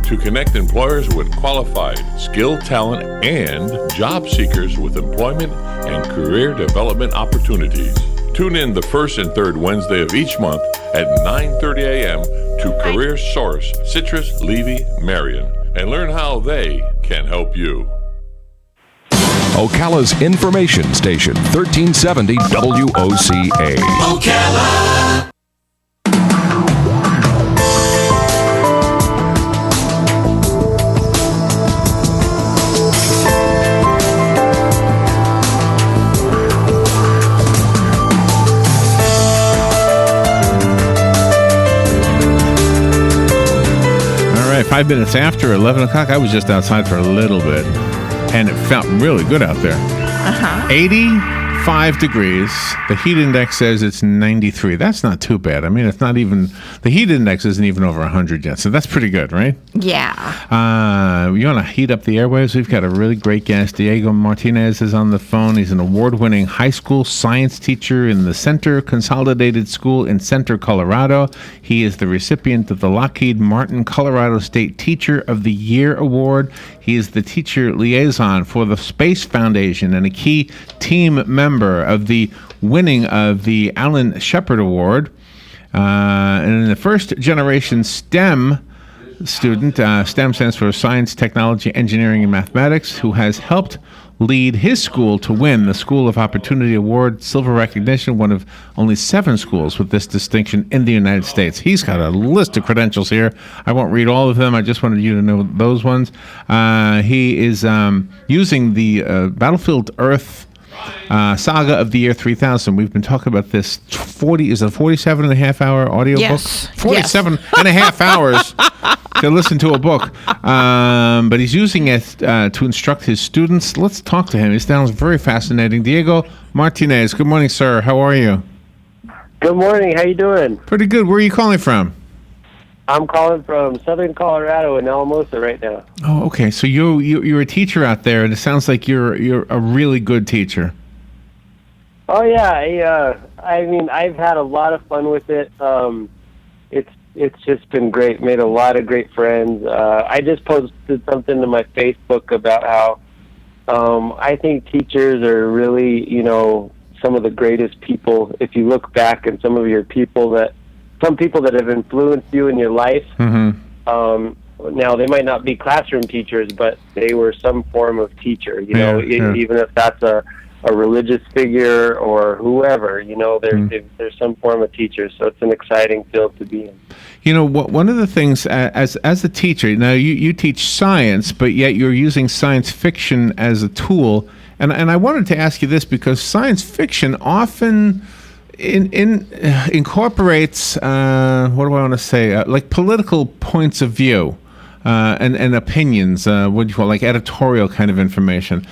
to connect employers with qualified, skilled talent and job seekers with employment and career development opportunities. Tune in the first and third Wednesday of each month at 9:30 a.m. to Career Source, Citrus, Levy, Marion, and learn how they can help you. Ocala's information station, 1370 WOCA. Ocala. All right, 5 minutes after 11 o'clock, I was just outside for a little bit. And it felt really good out there. 85 degrees. The heat index says it's 93. That's not too bad. I mean, it's not even, the heat index isn't even over 100 yet. So that's pretty good, right? Yeah. You want to heat up the airwaves? We've got a really great guest. Diego Martinez is on the phone. He's an award-winning high school science teacher in the Center Consolidated School in Center, Colorado. He is the recipient of the Lockheed Martin Colorado State Teacher of the Year Award. He is the teacher liaison for the Space Foundation and a key team member of the winning of the Alan Shepard Award. And in the first generation STEM student, STEM stands for Science, Technology, Engineering, and Mathematics, who has helped lead his school to win the School of Opportunity Award Silver Recognition, one of only 7 schools with this distinction in the United States. He's got a list of credentials here. I won't read all of them. I just wanted you to know those ones. He is using the Battlefield Earth Saga of the Year 3000. We've been talking about this 47 and a half hour audio book? 47 and a half hours to listen to a book. But he's using it to instruct his students. Let's talk to him. He sounds very fascinating. Diego Martinez, good morning, sir. How are you? Good morning. How you doing? Pretty good. Where are you calling from? I'm calling from Southern Colorado in Alamosa right now. Oh, okay. So you're a teacher out there, and it sounds like you're a really good teacher. Oh yeah, I mean I've had a lot of fun with it. It's just been great. Made a lot of great friends. I just posted something to my Facebook about how I think teachers are really, some of the greatest people. If you look back at some people that have influenced you in your life. Mm-hmm. Now they might not be classroom teachers, but they were some form of teacher. Even if that's a religious figure or whoever, there's some form of teacher. So it's an exciting field to be in. One of the things as a teacher, now you teach science, but yet you're using science fiction as a tool. And I wanted to ask you this because science fiction often incorporates, what do I want to say, like political points of view. And opinions, what do you call like editorial kind of information,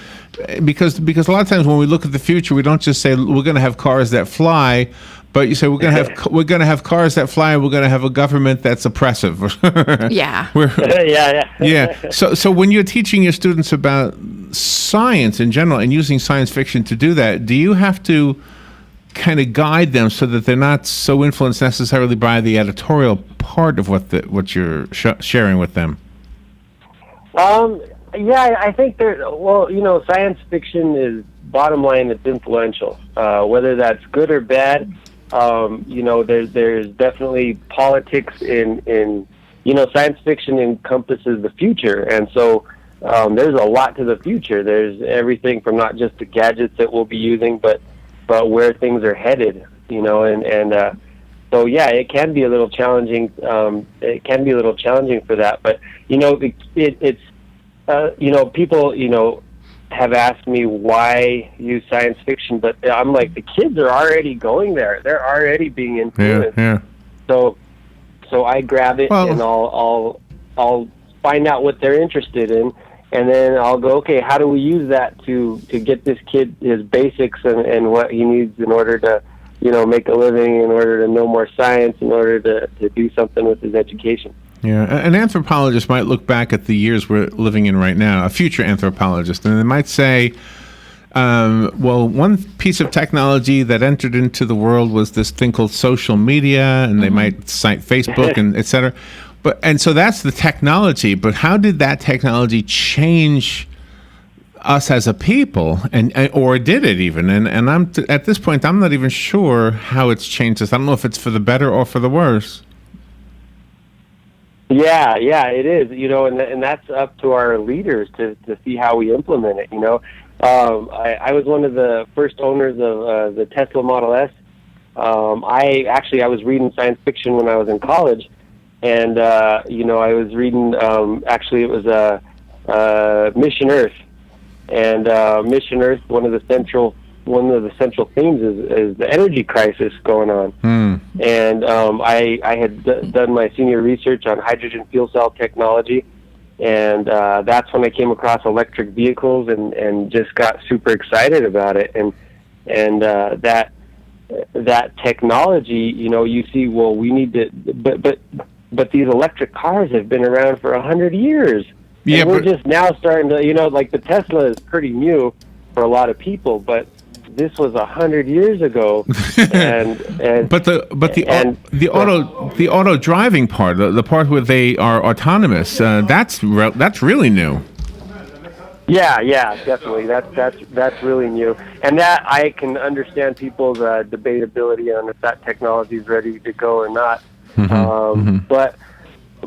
because a lot of times when we look at the future, we don't just say we're going to have cars that fly, but you say we're going to have cars that fly, and we're going to have a government that's oppressive. Yeah. Yeah. So when you're teaching your students about science in general and using science fiction to do that, do you have to kind of guide them so that they're not so influenced necessarily by the editorial part of what you're sharing with them? I think science fiction is, bottom line, it's influential. Whether that's good or bad, there's definitely politics in science fiction encompasses the future, and so there's a lot to the future. There's everything from not just the gadgets that we'll be using, but where things are headed, so yeah, it can be a little challenging. It can be a little challenging for that, but people have asked me why use science fiction, but I'm like, the kids are already going there. They're already being influenced. Yeah. So I grab it and I'll find out what they're interested in. And then I'll go, okay, how do we use that to get this kid his basics and what he needs in order to, make a living, in order to know more science, in order to do something with his education. Yeah, an anthropologist might look back at the years we're living in right now, a future anthropologist, and they might say, one piece of technology that entered into the world was this thing called social media, and they might cite Facebook and et cetera. And so that's the technology. But how did that technology change us as a people, and or did it even? And I'm at this point, I'm not even sure how it's changed us. I don't know if it's for the better or for the worse. Yeah, it is. And that's up to our leaders to see how we implement it. I was one of the first owners of the Tesla Model S. I was reading science fiction when I was in college, and I was reading. Actually, it was Mission Earth, and Mission Earth. One of the central themes is the energy crisis going on. And I had done my senior research on hydrogen fuel cell technology, and that's when I came across electric vehicles and just got super excited about it. And that technology, you see, well, we need to, but these electric cars have been around for 100 years. Yeah, and we're just now starting to, like the Tesla is pretty new for a lot of people, but this was 100 years ago, and the auto driving part, the part where they are autonomous, that's really new. Yeah, definitely. That's really new, and that I can understand people's debatability on if that technology is ready to go or not.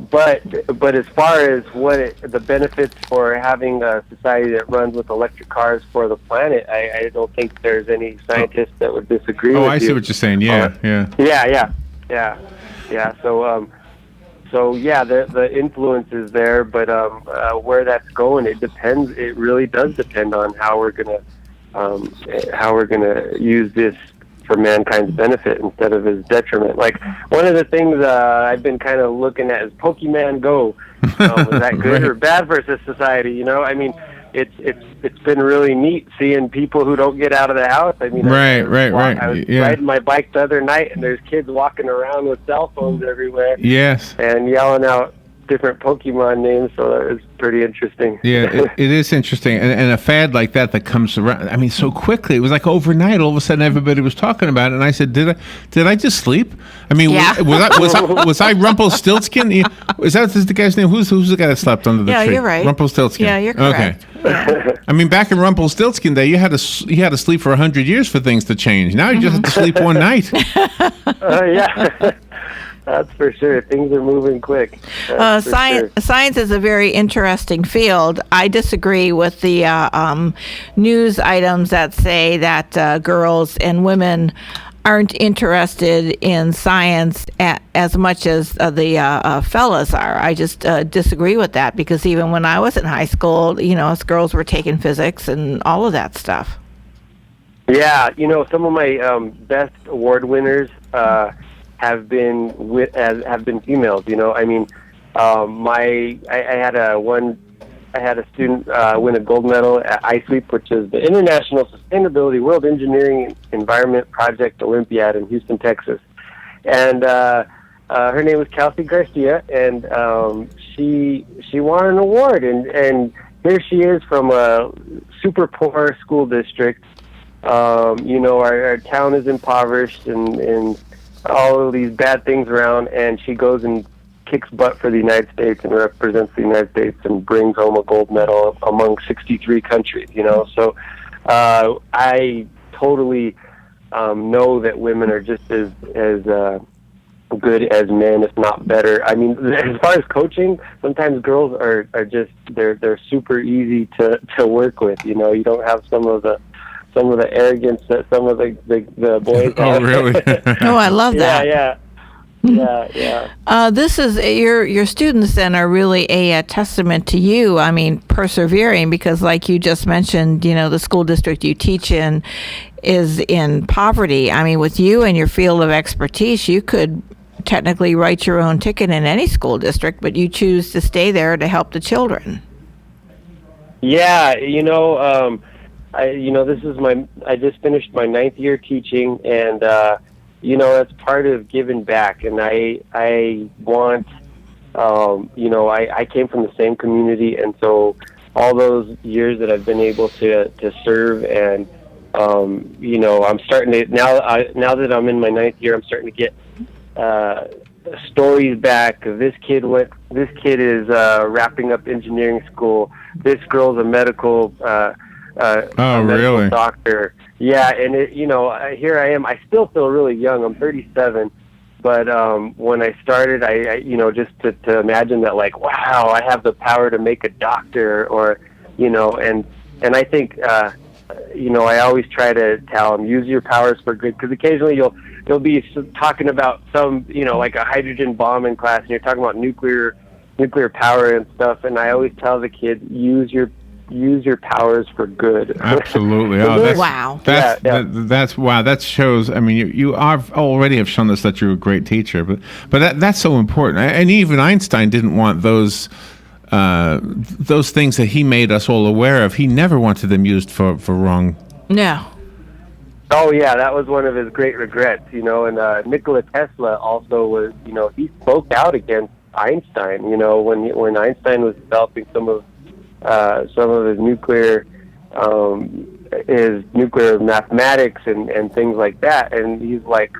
But as far as the benefits for having a society that runs with electric cars for the planet, I don't think there's any scientist that would disagree with you. Oh, I see what you're saying. Yeah. So the influence is there, but where that's going, it depends. It really does depend on how we're gonna use this for mankind's benefit instead of his detriment. Like one of the things I've been kind of looking at is Pokemon Go. Is that good or bad for society? I mean, it's been really neat seeing people who don't get out of the house. I mean, right. I was riding my bike the other night, and there's kids walking around with cell phones everywhere. Yes. And yelling out different Pokemon names, so that was pretty interesting. Yeah, it is interesting, and a fad like that comes around. I mean, so quickly. It was like overnight. All of a sudden, everybody was talking about it, and I said, "Did I just sleep? I mean, was I Rumpelstiltskin? Is that the guy's name? Who's the guy that slept under the tree? Yeah, you're right. Rumpelstiltskin. Yeah, you're correct. Okay. Yeah. I mean, back in Rumpelstiltskin day, you had to sleep for 100 years for things to change. Now you just have to sleep one night. Yeah. That's for sure. Things are moving quick. Science is a very interesting field. I disagree with the news items that say that girls and women aren't interested in science as much as the fellas are. I just disagree with that, because even when I was in high school, us girls were taking physics and all of that stuff. Yeah, some of my best award winners have been females. I mean, I had a student win a gold medal at iSweep, which is the International Sustainability World Engineering Environment Project Olympiad in Houston, Texas. And her name was Kelsey Garcia, and she won an award. And here she is from a super poor school district. Our town is impoverished and all of these bad things around, and she goes and kicks butt for the United States and represents the United States and brings home a gold medal among 63 countries, So I totally know that women are just as good as men, if not better. I mean, as far as coaching, sometimes girls are just they're super easy to work with. You don't have some of the arrogance that some of the boys have. Oh, really? Oh, I love that. Yeah. This is your students then are really a testament to you. I mean, persevering, because like you just mentioned, the school district you teach in is in poverty. I mean, with you and your field of expertise, you could technically write your own ticket in any school district, but you choose to stay there to help the children. Yeah, I just finished my 9th year teaching, and that's part of giving back. And I want, I came from the same community, and so all those years that I've been able to serve, and I'm starting to now that I'm in my 9th year, I'm starting to get stories back. This kid is wrapping up engineering school. This girl's a medical really? doctor. Yeah, and here I am. I still feel really young. I'm 37, but when I started, I just to imagine that, like, wow, I have the power to make a doctor, or and I think I always try to tell them, use your powers for good, because occasionally you'll be talking about some like a hydrogen bomb in class, and you're talking about nuclear power and stuff, and I always tell the kids, use your powers for good. Absolutely. Wow. That's wow. That shows. I mean, you already have shown us that you're a great teacher, but that's so important. And even Einstein didn't want those things that he made us all aware of. He never wanted them used for wrong. No. Oh yeah, that was one of his great regrets. And Nikola Tesla also was. He spoke out against Einstein. When Einstein was developing some of his nuclear mathematics and things like that, and he's like,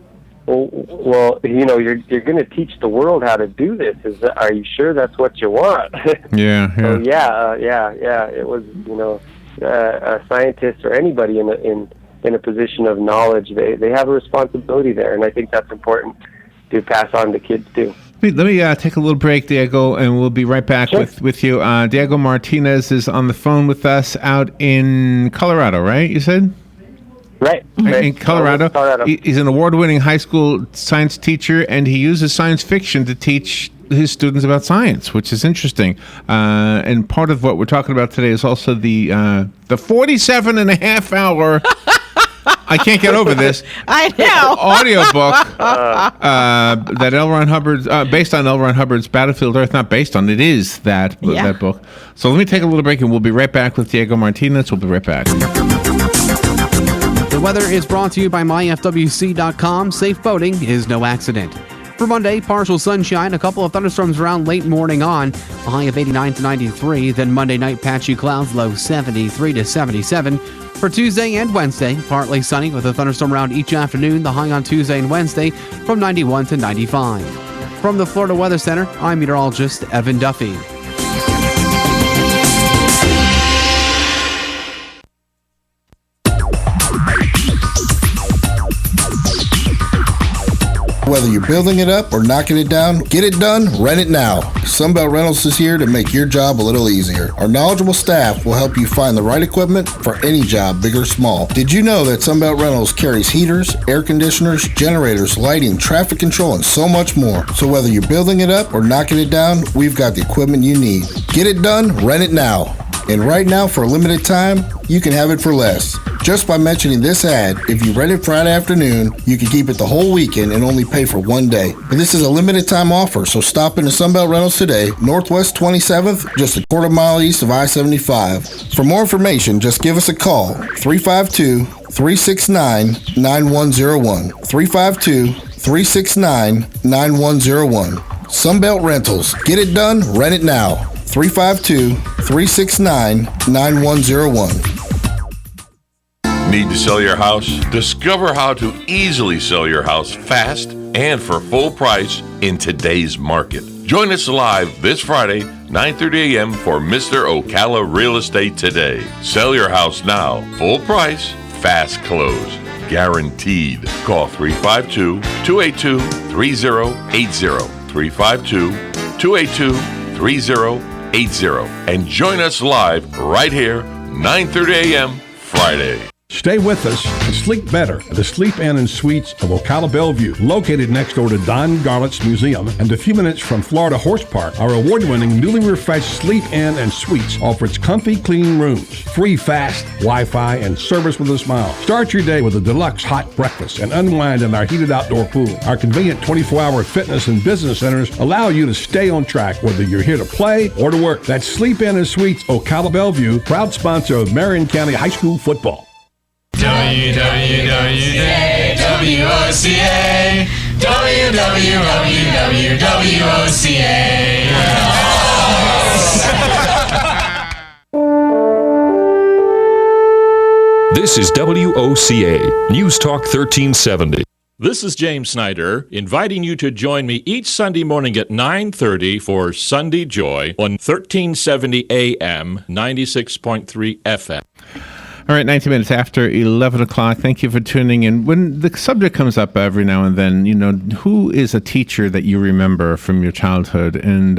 well, you're going to teach the world how to do this. Are you sure that's what you want? Yeah. So yeah. It was a scientist or anybody in a position of knowledge, they have a responsibility there, and I think that's important to pass on to kids too. Let me take a little break, Diego, and we'll be right back with you. Diego Martinez is on the phone with us out in Colorado, right? You said? Right. In Colorado. He's an award-winning high school science teacher, and he uses science fiction to teach his students about science, which is interesting. And part of what we're talking about today is also the 47.5-hour... I can't get over this. I know. Audiobook that L. Ron Hubbard's based on L. Ron Hubbard's Battlefield Earth, not based on, it is that book. So let me take a little break, and we'll be right back with Diego Martinez. We'll be right back. The weather is brought to you by myfwc.com. Safe boating is no accident. For Monday, partial sunshine, a couple of thunderstorms around late morning on, a high of 89 to 93. Then Monday night, patchy clouds, low 73 to 77. For Tuesday and Wednesday, partly sunny with a thunderstorm around each afternoon, the high on Tuesday and Wednesday from 91 to 95. From the Florida Weather Center, I'm meteorologist Evan Duffy. Whether you're building it up or knocking it down, get it done, rent it now. Sunbelt Rentals is here to make your job a little easier. Our knowledgeable staff will help you find the right equipment for any job, big or small. Did you know that Sunbelt Rentals carries heaters, air conditioners, generators, lighting, traffic control, and so much more? So whether you're building it up or knocking it down, we've got the equipment you need. Get it done, rent it now. And right now, for a limited time, you can have it for less. Just by mentioning this ad, if you rent it Friday afternoon, you can keep it the whole weekend and only pay for one day. But this is a limited time offer, so stop into Sunbelt Rentals today, Northwest 27th, just a quarter mile east of I-75. For more information, just give us a call, 352-369-9101. 352-369-9101. Sunbelt Rentals. Get it done, rent it now. 352-369-9101. Need to sell your house? Discover how to easily sell your house fast and for full price in today's market. Join us live this Friday, 9:30 a.m. for Mr. Ocala Real Estate Today. Sell your house now. Full price, fast close. Guaranteed. Call 352-282-3080. 352-282-3080. And join us live right here, 9:30 a.m. Friday. Stay with us and sleep better at the Sleep Inn and Suites of Ocala Bellevue, located next door to Don Garlett's Museum and a few minutes from Florida Horse Park. Our award-winning, newly refreshed Sleep Inn and Suites offers comfy, clean rooms, free fast Wi-Fi, and service with a smile. Start your day with a deluxe hot breakfast and unwind in our heated outdoor pool. Our convenient 24-hour fitness and business centers allow you to stay on track whether you're here to play or to work. That's Sleep Inn and Suites Ocala Bellevue, proud sponsor of Marion County High School football. WWWOCA, This is WOCA, News Talk 1370. This is James Snyder, inviting you to join me each Sunday morning at 9:30 for Sunday Joy on 1370 AM, 96.3 FM. All right, 19 minutes after 11 o'clock. Thank you for tuning in. When the subject comes up every now and then, who is a teacher that you remember from your childhood? And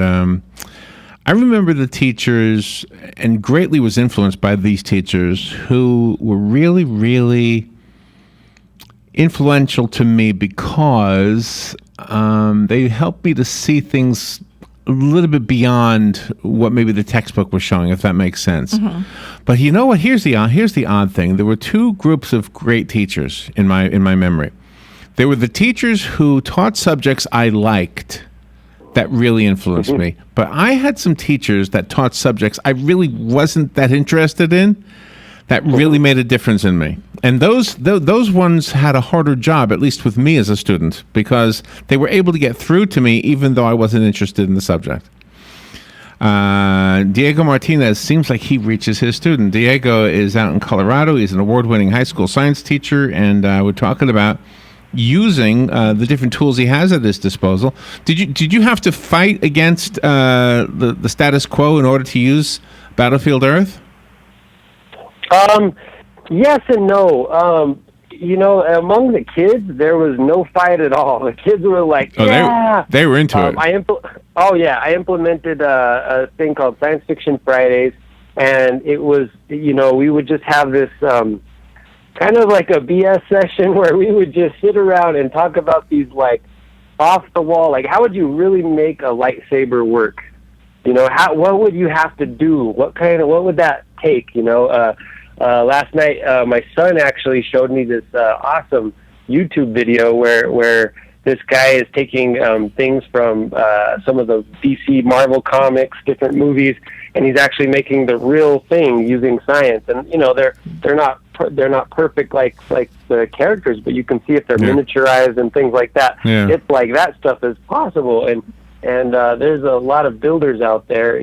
I remember the teachers, and greatly was influenced by these teachers who were really, really influential to me because they helped me to see things a little bit beyond what maybe the textbook was showing, if that makes sense. Mm-hmm. But you know what? Here's the odd thing. There were two groups of great teachers in my memory. There were the teachers who taught subjects I liked that really influenced me. But I had some teachers that taught subjects I really wasn't that interested in that really made a difference in me. And those ones had a harder job, at least with me as a student, because they were able to get through to me even though I wasn't interested in the subject. Diego Martinez seems like he reaches his student. Diego is out in Colorado. He's an award-winning high school science teacher, and we're talking about using the different tools he has at his disposal. Did you have to fight against the status quo in order to use Battlefield Earth? Yes and no. Among the kids, there was no fight at all. The kids were like, yeah. They were into it. I implemented a thing called Science Fiction Fridays, and it was, we would just have this kind of like a BS session where we would just sit around and talk about these, like, off-the-wall, like, how would you really make a lightsaber work? What would you have to do? What would that take, Last night, my son actually showed me this awesome YouTube video where this guy is taking things from some of the DC Marvel comics, different movies, and he's actually making the real thing using science. And they're not perfect like the characters, but you can see if they're miniaturized and things like that. Yeah. It's like that stuff is possible, and there's a lot of builders out there.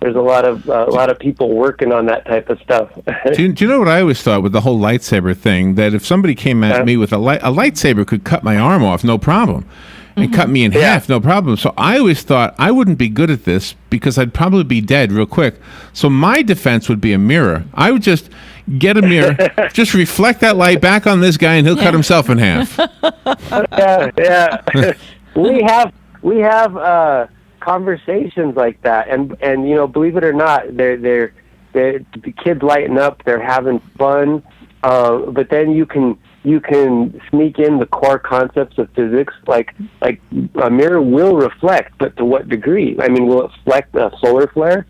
There's a lot of people working on that type of stuff. do you know what I always thought with the whole lightsaber thing? That if somebody came at me with a lightsaber could cut my arm off, no problem, and cut me in half, no problem. So I always thought I wouldn't be good at this because I'd probably be dead real quick. So my defense would be a mirror. I would just get a mirror, just reflect that light back on this guy, and he'll cut himself in half. Yeah. We have conversations like that, and believe it or not, the kids lighten up, they're having fun, but then you can sneak in the core concepts of physics, like a mirror will reflect, but to what degree? I mean, will it reflect a solar flare?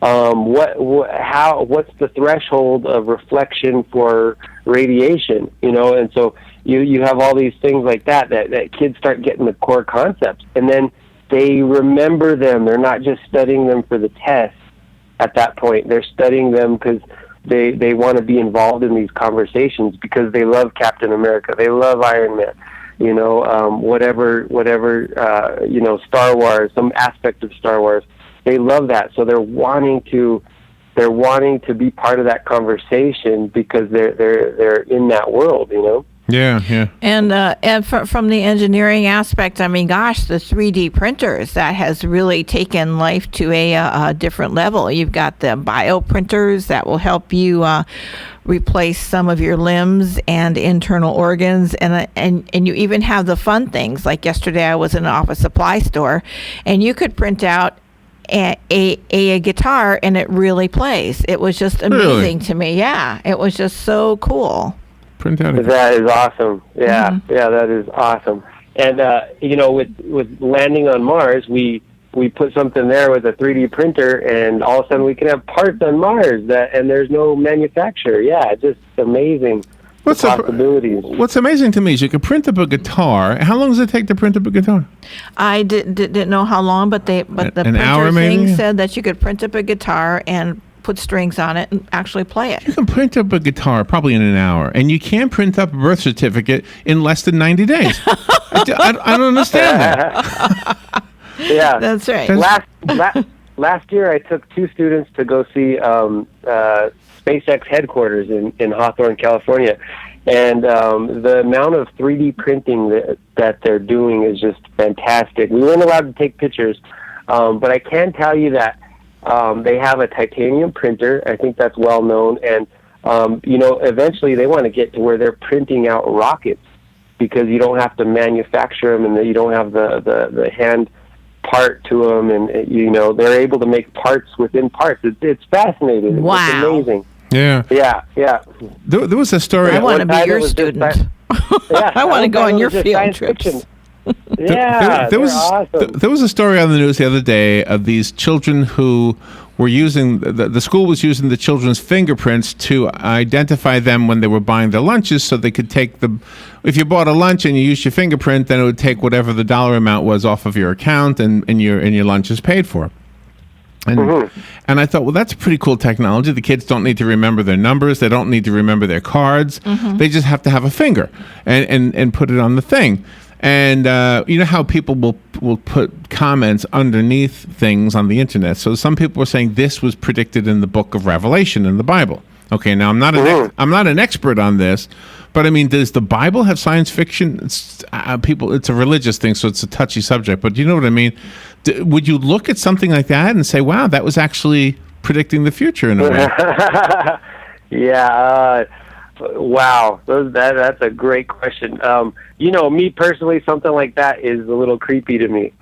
What's the threshold of reflection for radiation? And so you have all these things like that kids start getting the core concepts, and then they remember them. They're not just studying them for the test at that point. They're studying them because they want to be involved in these conversations because they love Captain America. They love Iron Man. Whatever, Star Wars, some aspect of Star Wars. They love that. So they're wanting to be part of that conversation because they're in that world, Yeah. And from the engineering aspect, I mean, gosh, the 3D printers, that has really taken life to a different level. You've got the bioprinters that will help you replace some of your limbs and internal organs, and you even have the fun things. Like yesterday, I was in an office supply store, and you could print out a guitar, and it really plays. It was just amazing to me. Yeah, it was just so cool. That is awesome. Yeah, that is awesome. And with landing on Mars, we put something there with a 3D printer, and all of a sudden we can have parts on Mars and there's no manufacturer. Yeah, just amazing. Possibilities. What's amazing to me is you can print up a guitar. How long does it take to print up a guitar? I didn't know how long, but the printer thing said that you could print up a guitar and put strings on it and actually play it. You can print up a guitar probably in an hour, and you can print up a birth certificate in less than 90 days. I don't understand that. Yeah, that's right. Last year, I took two students to go see SpaceX headquarters in Hawthorne, California, And the amount of 3D printing that they're doing is just fantastic. We weren't allowed to take pictures, but I can tell you that they have a titanium printer. I think that's well known. And, eventually they want to get to where they're printing out rockets, because you don't have to manufacture them, and you don't have the hand part to them. And, they're able to make parts within parts. It's fascinating. Wow. It's amazing. Yeah. Yeah. There was a story. I want to be time your it was just student. I want to go on your field trips. Yeah, there was awesome. there was a story on the news the other day of these children who were using the school was using the children's fingerprints to identify them when they were buying their lunches, so they could take if you bought a lunch and you used your fingerprint, then it would take whatever the dollar amount was off of your account, and your lunch is paid for. And I thought, well, that's a pretty cool technology. The kids don't need to remember their numbers. They don't need to remember their cards. They just have to have a finger and put it on the thing. And you know how people will put comments underneath things on the internet. So some people were saying this was predicted in the book of Revelation in the Bible. Okay, now I'm not an expert on this, but I mean, does the Bible have science fiction? It's a religious thing, so it's a touchy subject. But you know what I mean? Would you look at something like that and say, "Wow, that was actually predicting the future in a way"? Yeah. Wow, that's a great question. Me personally, something like that is a little creepy to me.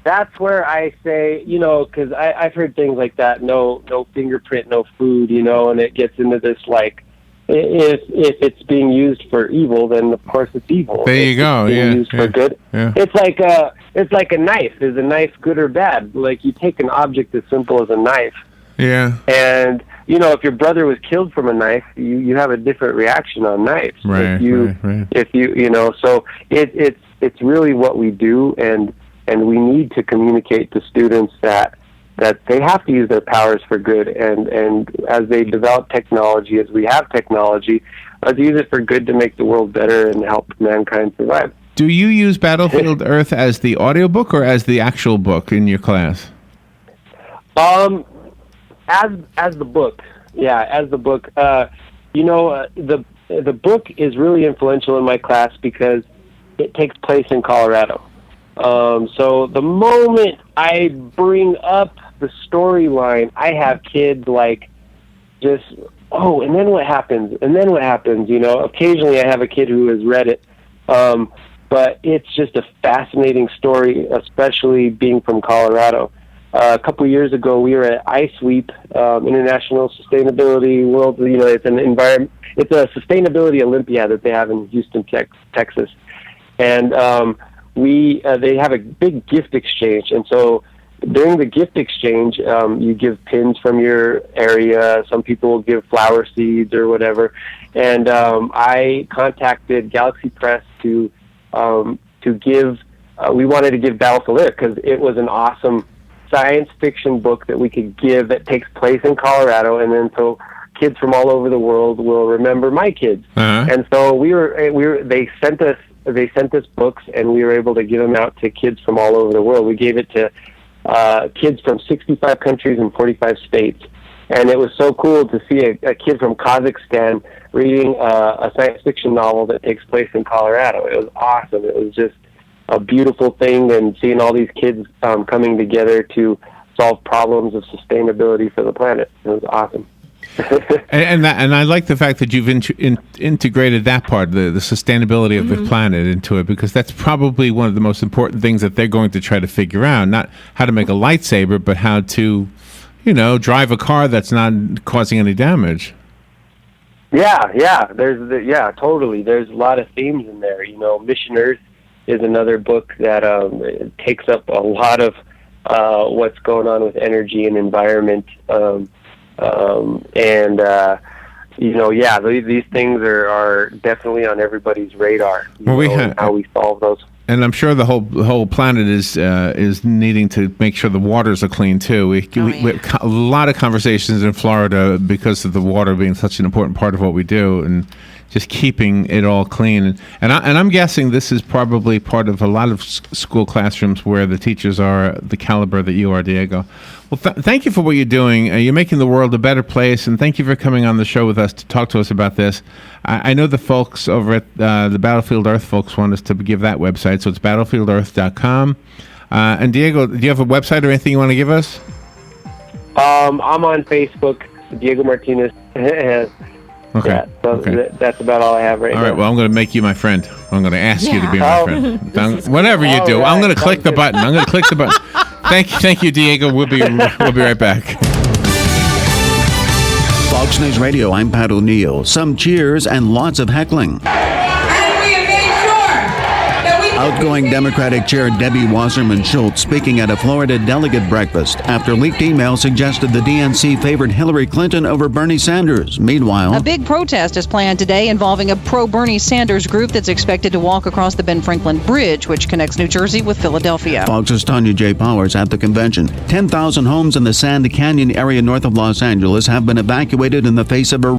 That's where I say, because I've heard things like that. No fingerprint, no food, and it gets into this like, if it's being used for evil, then of course it's evil. There you go. If it's being used for good. Yeah. It's like a knife. Is a knife good or bad? Like, you take an object as simple as a knife. Yeah. And if your brother was killed from a knife, you have a different reaction on knives. Right. If you so it's really what we do, and we need to communicate to students that they have to use their powers for good, and as they develop technology, as we have technology, let's use it for good to make the world better and help mankind survive. Do you use Battlefield Earth as the audiobook or as the actual book in your class? As the book, as the book. The book is really influential in my class because it takes place in Colorado. So the moment I bring up the storyline, I have kids like just, and then what happens? And then what happens? Occasionally I have a kid who has read it, but it's just a fascinating story, especially being from Colorado. A couple of years ago, we were at ISWEEP, International Sustainability World. It's an environment. It's a sustainability Olympiad that they have in Houston, Texas, and they have a big gift exchange. And so during the gift exchange, you give pins from your area. Some people will give flower seeds or whatever. And I contacted Galaxy Press to give. We wanted to give Battlefield Earth because it was an awesome science fiction book that we could give that takes place in Colorado, and then so kids from all over the world will remember my kids. And so they sent us books, and we were able to give them out to kids from all over the world. We gave it to kids from 65 countries and 45 states, and it was so cool to see a kid from Kazakhstan reading a science fiction novel that takes place in Colorado. It was awesome. It was just a beautiful thing, and seeing all these kids coming together to solve problems of sustainability for the planet. It was awesome. and I like the fact that you've integrated that part, the sustainability of the planet, into it, because that's probably one of the most important things that they're going to try to figure out. Not how to make a lightsaber, but how to, drive a car that's not causing any damage. Yeah. Totally. There's a lot of themes in there. Mission Earth is another book that takes up a lot of what's going on with energy and environment. These things are definitely on everybody's radar. How we solve those. And I'm sure the whole planet is needing to make sure the waters are clean too. We have a lot of conversations in Florida because of the water being such an important part of what we do, and just keeping it all clean. And I'm guessing this is probably part of a lot of school classrooms where the teachers are the caliber that you are, Diego. Well, thank you for what you're doing. You're making the world a better place, and thank you for coming on the show with us to talk to us about this. I know the folks over at the Battlefield Earth folks want us to give that website, so it's battlefieldearth.com. And Diego, do you have a website or anything you want to give us? I'm on Facebook, Diego Martinez. Okay. Yeah, so okay. That's about all I have right now. All right, well, I'm going to make you my friend. I'm going to ask you to be my friend. Cool. Whatever you do, All I'm going right, to click the button. I'm going to click the button. Thank you, Diego. We'll be right back. Fox News Radio, I'm Pat O'Neill. Some cheers and lots of heckling. Outgoing Democratic Chair Debbie Wasserman Schultz speaking at a Florida delegate breakfast after leaked emails suggested the DNC favored Hillary Clinton over Bernie Sanders. Meanwhile, a big protest is planned today involving a pro-Bernie Sanders group that's expected to walk across the Ben Franklin Bridge, which connects New Jersey with Philadelphia. Fox's Tanya J. Powers at the convention. 10,000 homes in the Sand Canyon area north of Los Angeles have been evacuated in the face of a